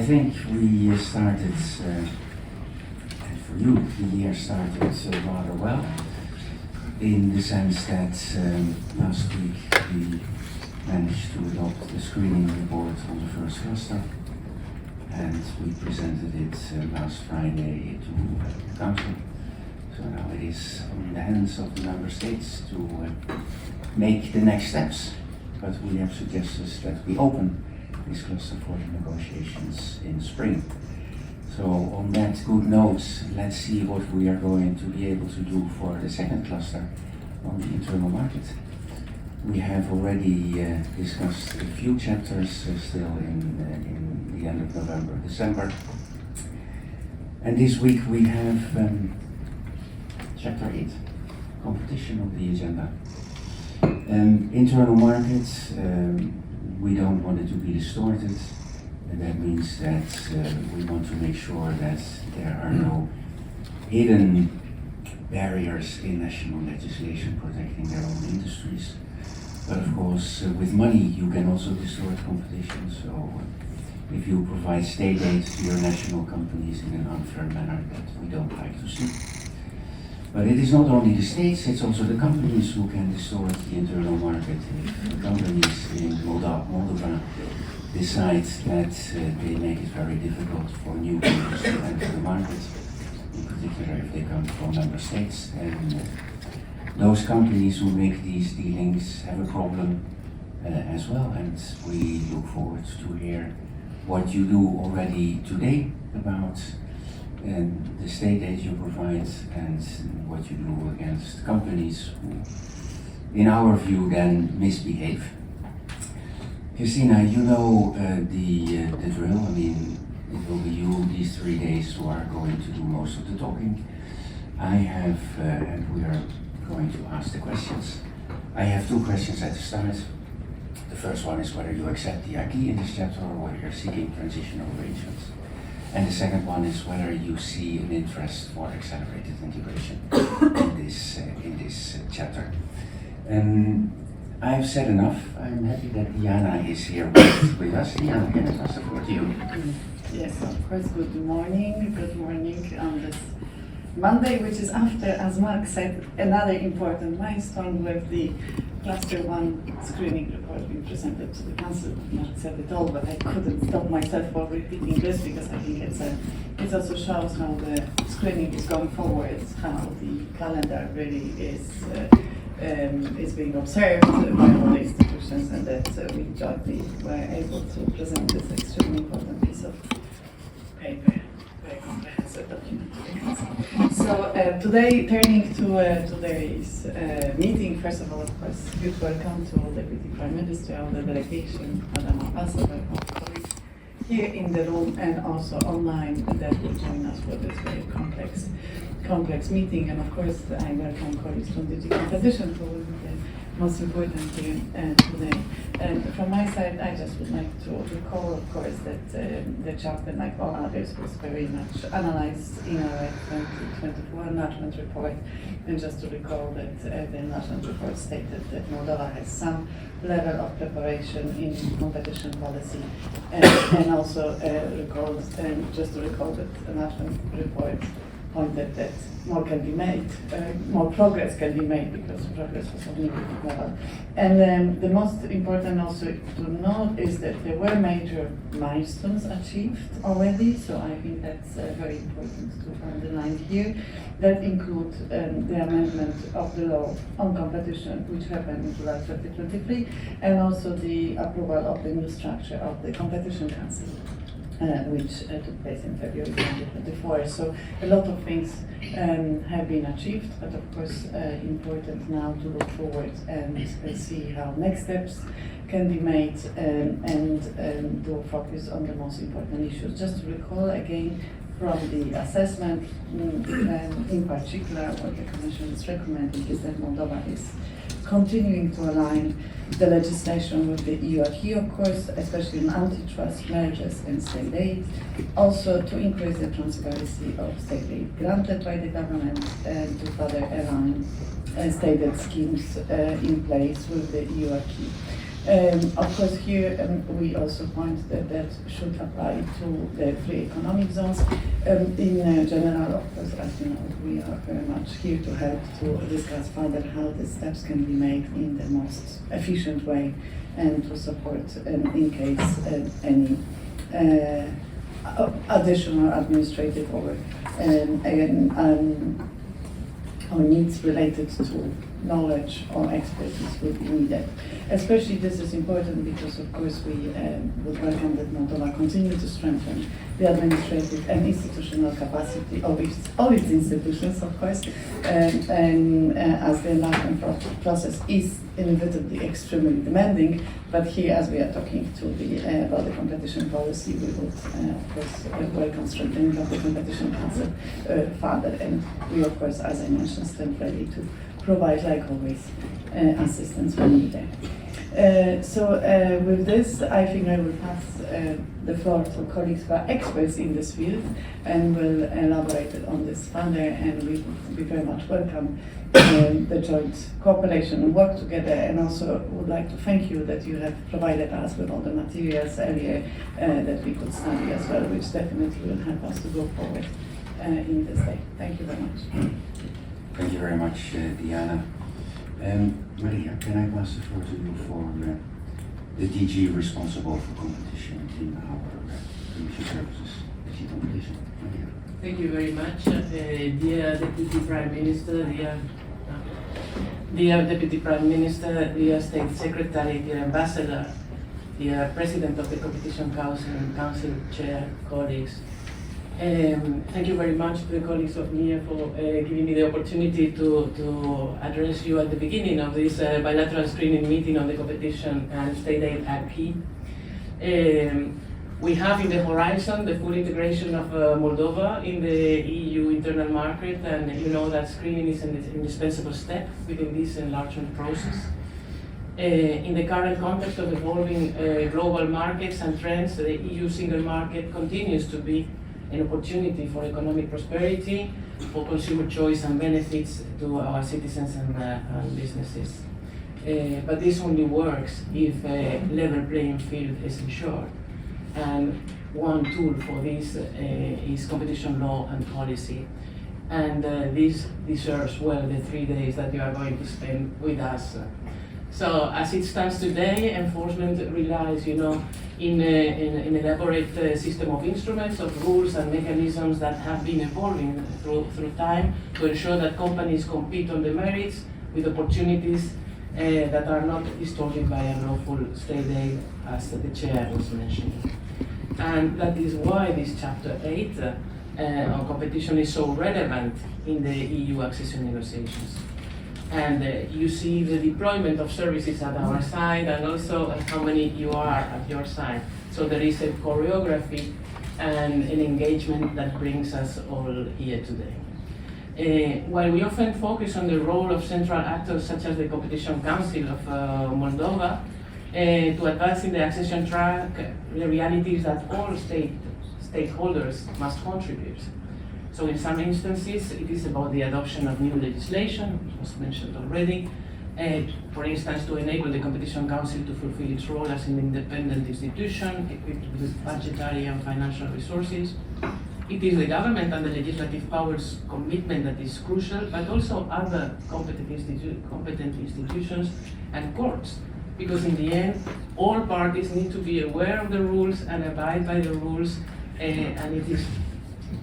think we started, and for you, the year started rather well, in the sense that last week we managed to adopt the screening report on the first cluster, and we presented it last Friday to the Council. So now it is in the hands of the Member States to make the next steps, but we have suggested that we open this cluster for the negotiations in spring. So on that good note, let's see what we are going to be able to do for the second cluster on the internal market. We have already discussed a few chapters still in the end of November, December. And this week we have Chapter 8, competition on the agenda. Internal markets, we don't want it to be distorted, and that means that we want to make sure that there are no hidden barriers in national legislation protecting their own industries. But of course, with money you can also distort competition, so if you provide state aid to your national companies in an unfair manner, that we don't like to see. But it is not only the states, it's also the companies who can distort the internal market. If companies in Moldova decide that they make it very difficult for new companies to enter the market, in particular if they come from member states, and those companies who make these dealings have a problem as well. And we look forward to hear what you do already today about the state aid you provide and what you do against companies who, in our view, then misbehave. Christina, you know the drill. I mean, it will be you these 3 days who are going to do most of the talking. I have, and we are going to ask the questions. I have 2 questions at the start. The first one is whether you accept the acquis in this chapter or whether you're seeking transitional arrangements. And the second one is whether you see an interest for accelerated integration in this chapter. I've said enough. I'm happy that Diana is here with us. Diana, can I pass the floor to you? Yes, of course. Good morning. Good morning on this Monday, which is after, as Mark said, another important milestone with the Cluster 1 screening report being presented to the Council. Mark said it all, but I couldn't stop myself from repeating this because I think it also shows how the screening is going forward, how the calendar really is being observed by all the institutions, and that we jointly were able to present this extremely important piece of paper. Very comprehensive document. So today, turning to today's meeting, first of all, of course, huge welcome to Deputy Prime Minister of the delegation, Madam Ambassador, colleagues here in the room and also online that will join us for this very complex meeting. And of course, I welcome colleagues from DG Competition who will be the most important here today. And from my side, I just would like to recall, of course, that the chapter, like all others, was very much analyzed in our 2024 enlargement report. And just to recall that the enlargement report stated that Moldova has some level of preparation in competition policy, and also just to recall that enlargement report pointed that more can be made, more progress can be made because progress was on limited level. And the most important also to note is that there were major milestones achieved already, so I think that's very important to underline here. That include the amendment of the law on competition, which happened in July 2023, and also the approval of the new structure of the Competition Council, which took place in February 2024. So a lot of things have been achieved, but of course important now to look forward and see how next steps can be made and to focus on the most important issues. Just to recall again from the assessment, in particular what the Commission is recommending is that Moldova is continuing to align the legislation with the EU acquis, of course, especially in antitrust, mergers and state aid. Also to increase the transparency of state aid granted by the government and to further align state aid schemes in place with the EU acquis. Of course, here we also point that should apply to the free economic zones. In general, of course, as you know, we are very much here to help to discuss further how the steps can be made in the most efficient way and to support in case any additional administrative or needs related to knowledge or expertise will be needed. Especially this is important because of course we would welcome that Moldova continue to strengthen the administrative and institutional capacity of all its institutions, of course, and as the enlargement process is inevitably extremely demanding. But here, as we are talking to about the competition policy, we would of course welcome strengthening of the competition council further, and we of course, as I mentioned, stand ready to provide, like always, assistance when needed. With this, I think I will pass the floor to colleagues who are experts in this field and will elaborate on this further, and we very much welcome the joint cooperation and work together, and also would like to thank you that you have provided us with all the materials earlier that we could study as well, which definitely will help us to go forward in this day. Thank you very much. Thank you very much, Diana. Maria, can I pass the floor to you for the DG responsible for competition in our Commission Services, DG Competition? Maria. Thank you very much, dear Deputy Prime Minister, dear Deputy Prime Minister, dear State Secretary, dear Ambassador, dear President of the Competition Council and Council Chair, colleagues. Thank you very much to the colleagues of MIA for giving me the opportunity to address you at the beginning of this bilateral screening meeting on the competition and state aid acquis. We have in the horizon the full integration of Moldova in the EU internal market, and you know that screening is an indispensable step within this enlargement process. In the current context of evolving global markets and trends, the EU single market continues to be an opportunity for economic prosperity, for consumer choice and benefits to our citizens and businesses. But this only works if a level playing field is ensured. And one tool for this is competition law and policy. And this deserves well the 3 days that you are going to spend with us. So as it stands today, enforcement relies, in an elaborate system of instruments, of rules and mechanisms that have been evolving through time to ensure that companies compete on the merits with opportunities that are not distorted by unlawful state aid, as the chair was mentioning. And that is why this chapter 8 on competition is so relevant in the EU accession negotiations. And you see the deployment of services at our side, and also how many you are at your side. So there is a choreography and an engagement that brings us all here today. While we often focus on the role of central actors such as the Competition Council of Moldova to advance in the accession track, the reality is that all stakeholders must contribute. So in some instances, it is about the adoption of new legislation, which was mentioned already, for instance, to enable the Competition Council to fulfill its role as an independent institution equipped with budgetary and financial resources. It is the government and the legislative powers commitment that is crucial, but also other competent institutions and courts, because in the end, all parties need to be aware of the rules and abide by the rules, and it is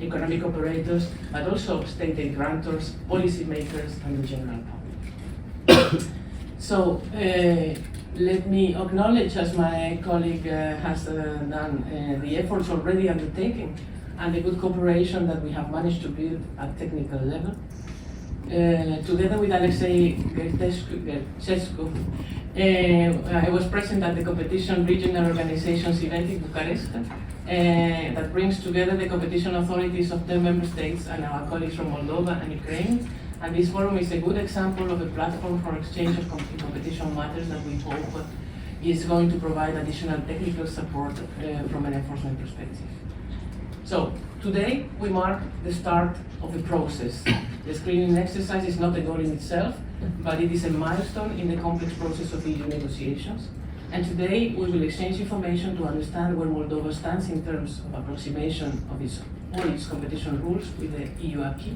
economic operators, but also state aid grantors, policy makers, and the general public. So let me acknowledge, as my colleague has done, the efforts already undertaken and the good cooperation that we have managed to build at technical level. Together with Alexei Gertescu, I was present at the Competition Regional Organizations event in Bucharest that brings together the competition authorities of 10 member states and our colleagues from Moldova and Ukraine. And this forum is a good example of a platform for exchange of competition matters that we hope is going to provide additional technical support from an enforcement perspective. So today we mark the start of a process. The screening exercise is not a goal in itself, but it is a milestone in the complex process of EU negotiations. And today we will exchange information to understand where Moldova stands in terms of approximation of all its competition rules with the EU acquis.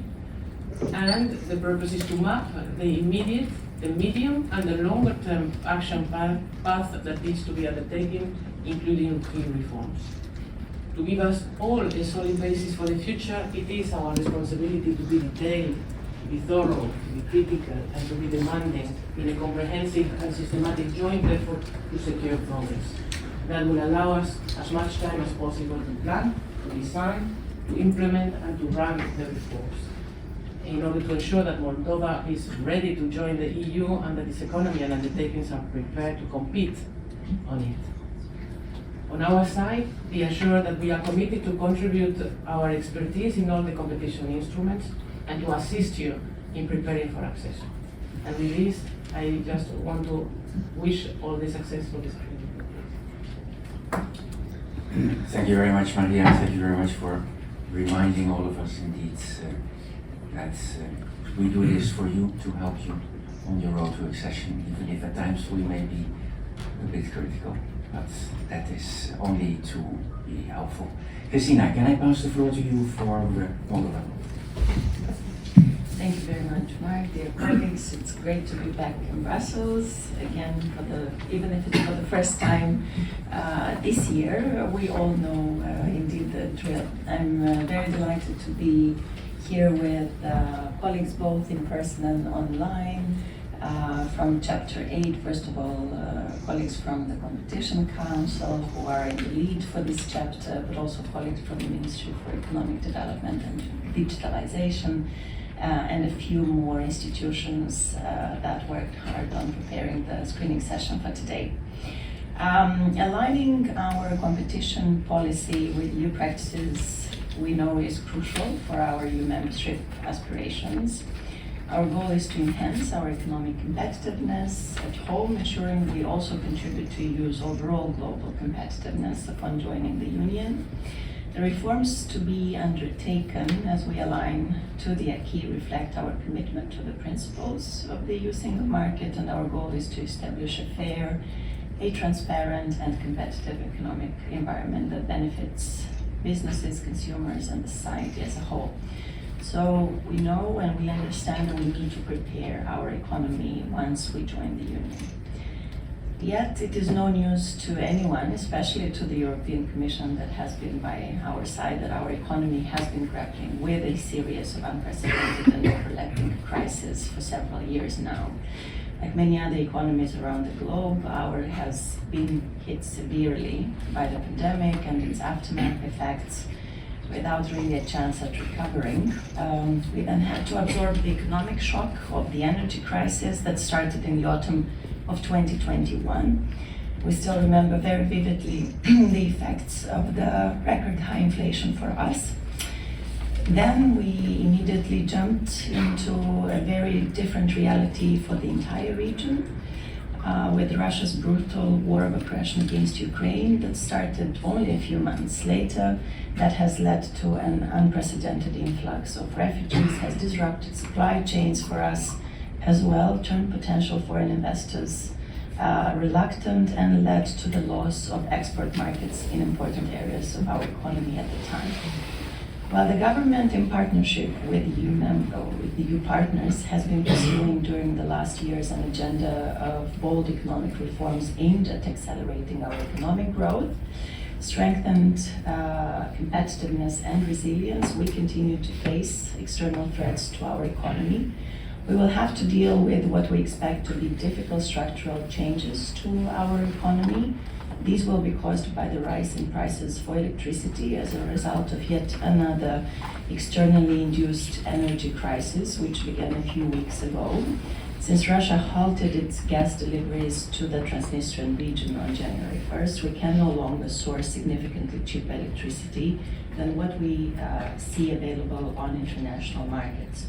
And the purpose is to map the immediate, the medium and the longer term action path that needs to be undertaken, including key reforms. To give us all a solid basis for the future, it is our responsibility to be detailed, to be thorough, to be critical, and to be demanding in a comprehensive and systematic joint effort to secure progress. That will allow us as much time as possible to plan, to design, to implement, and to run the reforms, in order to ensure that Moldova is ready to join the EU and that its economy and undertakings are prepared to compete on it. On our side, be assured that we are committed to contribute our expertise in all the competition instruments and to assist you in preparing for accession. And with this, I just want to wish all the success for this critical case. Thank you very much, Maria. Thank you very much for reminding all of us indeed that we do this for you, to help you on your road to accession, even if at times we may be a bit critical, but that is only to be helpful. Christina, can I pass the floor to you for Moldova? Thank you very much, Mark. Dear colleagues, it's great to be back in Brussels again, even if it's for the first time this year. We all know indeed the drill. I'm very delighted to be here with colleagues both in person and online. From Chapter 8, first of all, colleagues from the Competition Council who are in the lead for this chapter, but also colleagues from the Ministry for Economic Development and Digitalization, and a few more institutions that worked hard on preparing the screening session for today. Aligning our competition policy with EU practices we know is crucial for our EU membership aspirations. Our goal is to enhance our economic competitiveness at home, ensuring we also contribute to EU's overall global competitiveness upon joining the Union. The reforms to be undertaken as we align to the acquis reflect our commitment to the principles of the EU single market, and our goal is to establish a fair, transparent and competitive economic environment that benefits businesses, consumers and the society as a whole. So we know and we understand that we need to prepare our economy once we join the Union. Yet it is no news to anyone, especially to the European Commission that has been by our side, that our economy has been grappling with a series of unprecedented and overlapping crises for several years now. Like many other economies around the globe, ours has been hit severely by the pandemic and its aftermath effects without really a chance at recovering. We then had to absorb the economic shock of the energy crisis that started in the autumn of 2021. We still remember very vividly the effects of the record high inflation for us. Then we immediately jumped into a very different reality for the entire region, with Russia's brutal war of aggression against Ukraine that started only a few months later, that has led to an unprecedented influx of refugees, has disrupted supply chains for us as well, turned potential foreign investors reluctant, and led to the loss of export markets in important areas of our economy at the time. While the government, in partnership with the EU partners, has been pursuing during the last years an agenda of bold economic reforms aimed at accelerating our economic growth, strengthened competitiveness and resilience, we continue to face external threats to our economy. We will have to deal with what we expect to be difficult structural changes to our economy. These will be caused by the rise in prices for electricity as a result of yet another externally induced energy crisis, which began a few weeks ago. Since Russia halted its gas deliveries to the Transnistrian region on January 1st, we can no longer source significantly cheaper electricity than what we see available on international markets.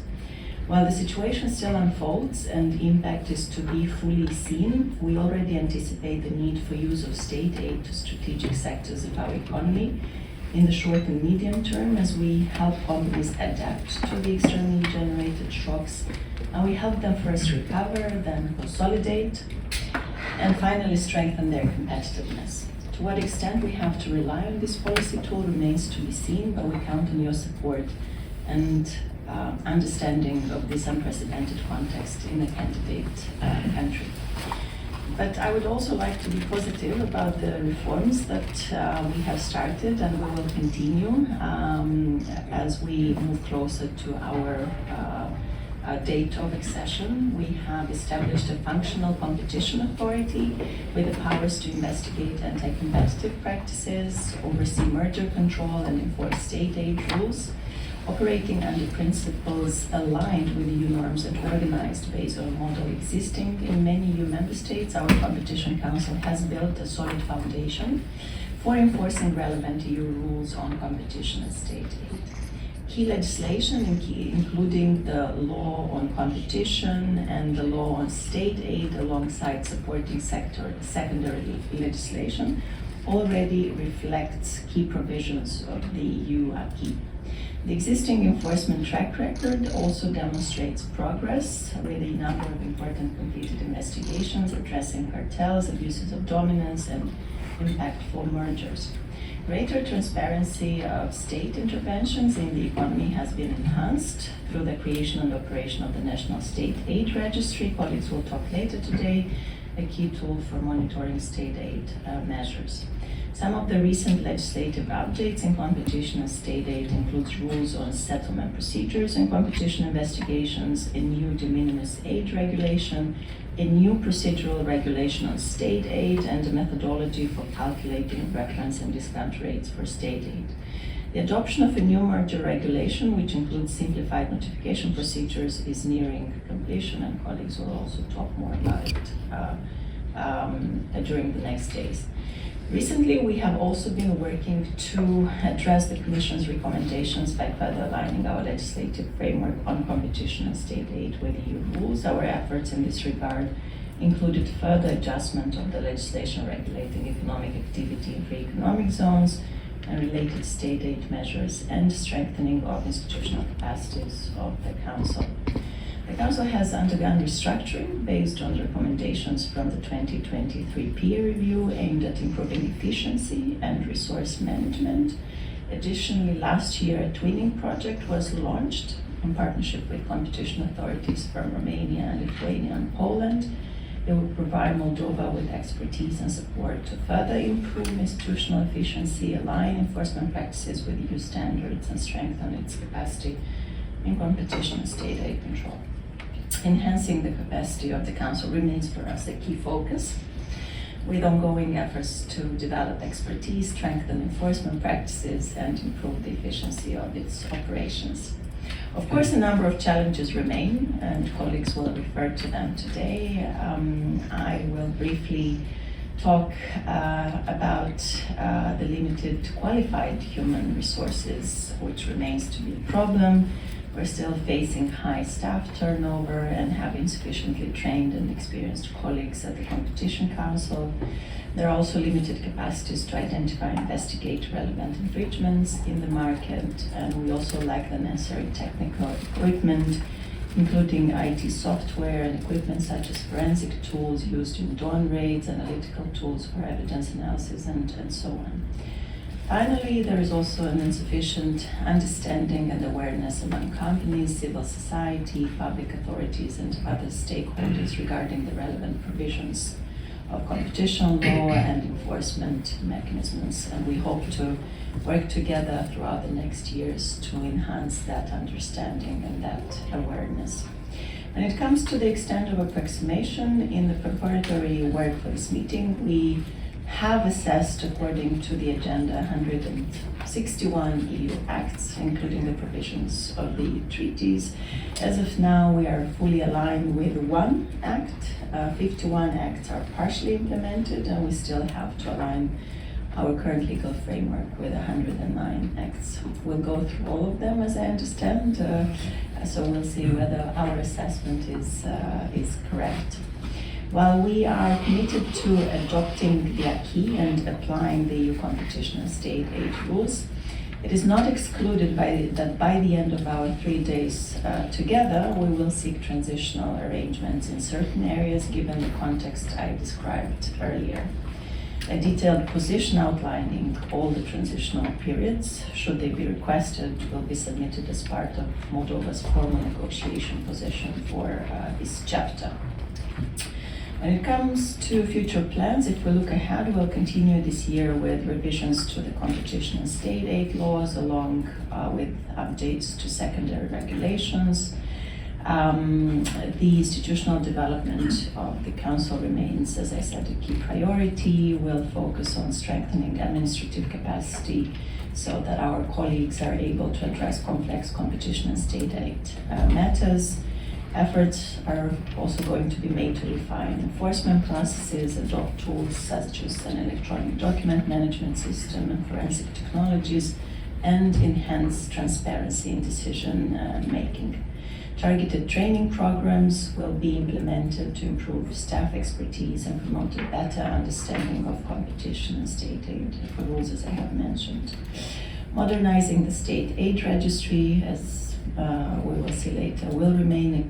While the situation still unfolds and impact is to be fully seen, we already anticipate the need for use of state aid to strategic sectors of our economy in the short and medium term, as we help companies adapt to the externally generated shocks, and we help them first recover, then consolidate. And finally, strengthen their competitiveness. To what extent we have to rely on this policy tool remains to be seen, but we count on your support and understanding of this unprecedented context in a candidate country. But I would also like to be positive about the reforms that we have started and we will continue as we move closer to our date of accession. We have established a functional competition authority with the powers to investigate anti-competitive practices, oversee merger control and enforce state aid rules, operating under principles aligned with EU norms and organized based on a model existing in many EU member states. Our Competition Council has built a solid foundation for enforcing relevant EU rules on competition and state aid. Key legislation, including the law on competition and the law on state aid alongside supporting secondary legislation, already reflects key provisions of the EU acquis. The existing enforcement track record also demonstrates progress with a number of important completed investigations addressing cartels, abuses of dominance, and impactful mergers. Greater transparency of state interventions in the economy has been enhanced through the creation and operation of the National State Aid Registry. Colleagues will talk later today, a key tool for monitoring state aid measures. Some of the recent legislative updates in competition and state aid includes rules on settlement procedures and competition investigations, a new de minimis aid regulation, a new procedural regulation on state aid, and a methodology for calculating reference and discount rates for state aid. The adoption of a new merger regulation, which includes simplified notification procedures, is nearing completion, and colleagues will also talk more about it during the next days. Recently, we have also been working to address the Commission's recommendations by further aligning our legislative framework on competition and state aid with EU rules. Our efforts in this regard included further adjustment of the legislation regulating economic activity in free economic zones and related state aid measures, and strengthening of institutional capacities of the Council. The Council has undergone restructuring based on recommendations from the 2023 peer review aimed at improving efficiency and resource management. Additionally, last year a twinning project was launched in partnership with competition authorities from Romania, Lithuania, and Poland. It will provide Moldova with expertise and support to further improve institutional efficiency, align enforcement practices with EU standards, and strengthen its capacity in competition and state aid control. Enhancing the capacity of the Council remains for us a key focus, with ongoing efforts to develop expertise, strengthen enforcement practices, and improve the efficiency of its operations. Of course, a number of challenges remain, and colleagues will refer to them today. I will briefly talk about the limited qualified human resources, which remains to be a problem. We're still facing high staff turnover and have insufficiently trained and experienced colleagues at the Competition Council. There are also limited capacities to identify and investigate relevant infringements in the market, and we also lack the necessary technical equipment, including IT software and equipment such as forensic tools used in dawn raids, analytical tools for evidence analysis, and so on. Finally, there is also an insufficient understanding and awareness among companies, civil society, public authorities, and other stakeholders regarding the relevant provisions of competition law and enforcement mechanisms, and we hope to work together throughout the next years to enhance that understanding and that awareness. When it comes to the extent of approximation, in the preparatory work for this meeting, we have assessed, according to the agenda, 161 EU acts, including the provisions of the treaties. As of now, we are fully aligned with one act. 51 acts are partially implemented, and we still have to align our current legal framework with 109 acts. We'll go through all of them, as I understand, so we'll see whether our assessment is correct. While we are committed to adopting the acquis and applying the EU competition and state aid rules, It is not excluded that by the end of our 3 days together, we will seek transitional arrangements in certain areas given the context I described earlier. A detailed position outlining all the transitional periods, should they be requested, will be submitted as part of Moldova's formal negotiation position for this chapter. When it comes to future plans, if we look ahead, we'll continue this year with revisions to the competition and state aid laws, along with updates to secondary regulations. The institutional development of the Council remains, as I said, a key priority. We'll focus on strengthening administrative capacity so that our colleagues are able to address complex competition and state aid matters. Efforts are also going to be made to refine enforcement processes, adopt tools such as an electronic document management system and forensic technologies, and enhance transparency in decision making. Targeted training programs will be implemented to improve staff expertise and promote a better understanding of competition and state aid rules, as I have mentioned. Modernizing the state aid registry, as we will see later, will remain a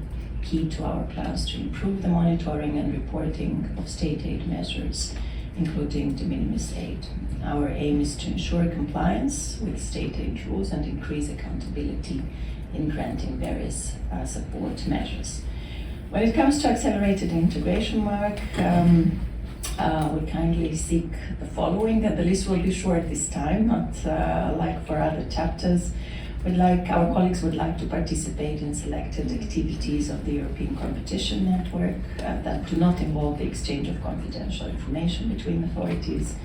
key to our plans to improve the monitoring and reporting of state aid measures, including de minimis aid. Our aim is to ensure compliance with state aid rules and increase accountability in granting various support measures. When it comes to accelerated integration work, we kindly seek the following, and the list will be short this time, not like for other chapters. Our colleagues would like to participate in selected activities of the European Competition Network that do not involve the exchange of confidential information between authorities,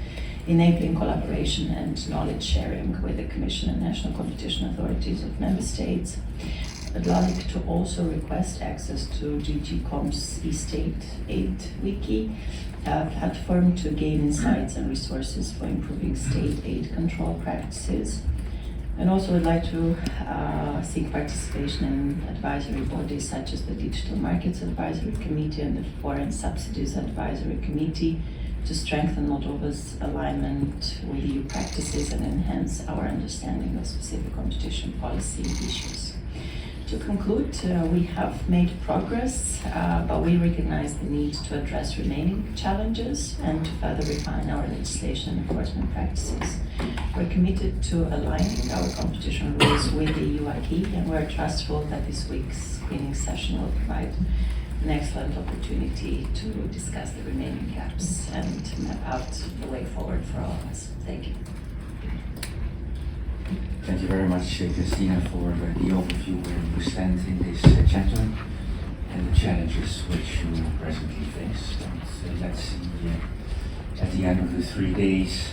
enabling collaboration and knowledge sharing with the Commission and national competition authorities of member states. I'd like to also request access to DG Comp's e-State Aid Wiki, a platform to gain insights and resources for improving state aid control practices. And also would like to seek participation in advisory bodies such as the Digital Markets Advisory Committee and the Foreign Subsidies Advisory Committee to strengthen Moldova's alignment with EU practices and enhance our understanding of specific competition policy issues. To conclude, we have made progress, but we recognize the need to address remaining challenges and to further refine our legislation and enforcement practices. We're committed to aligning our competition rules with the EU acquis, and we're trustful that this week's screening session will provide an excellent opportunity to discuss the remaining gaps and map out the way forward for all of us. Thank you. Thank you very much, Christina, for the overview where you stand in this chapter and the challenges which you presently face. And let's see at the end of the 3 days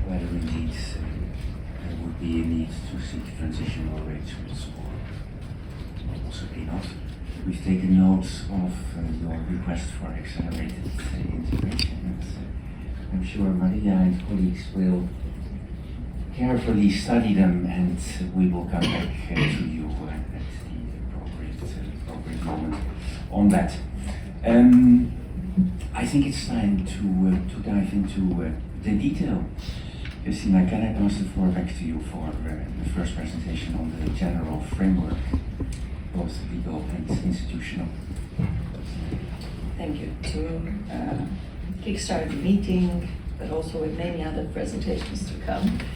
whether indeed there would be a need to seek transitional arrangements or possibly not. We've taken note of your request for accelerated integration, and I'm sure Maria and colleagues will carefully study them, and we will come back to you at the appropriate moment on that. I think it's time to dive into the detail. Christina, can I pass the floor back to you for the first presentation on the general framework, both legal and institutional? Thank you. To kickstart the meeting, but also with many other presentations to come.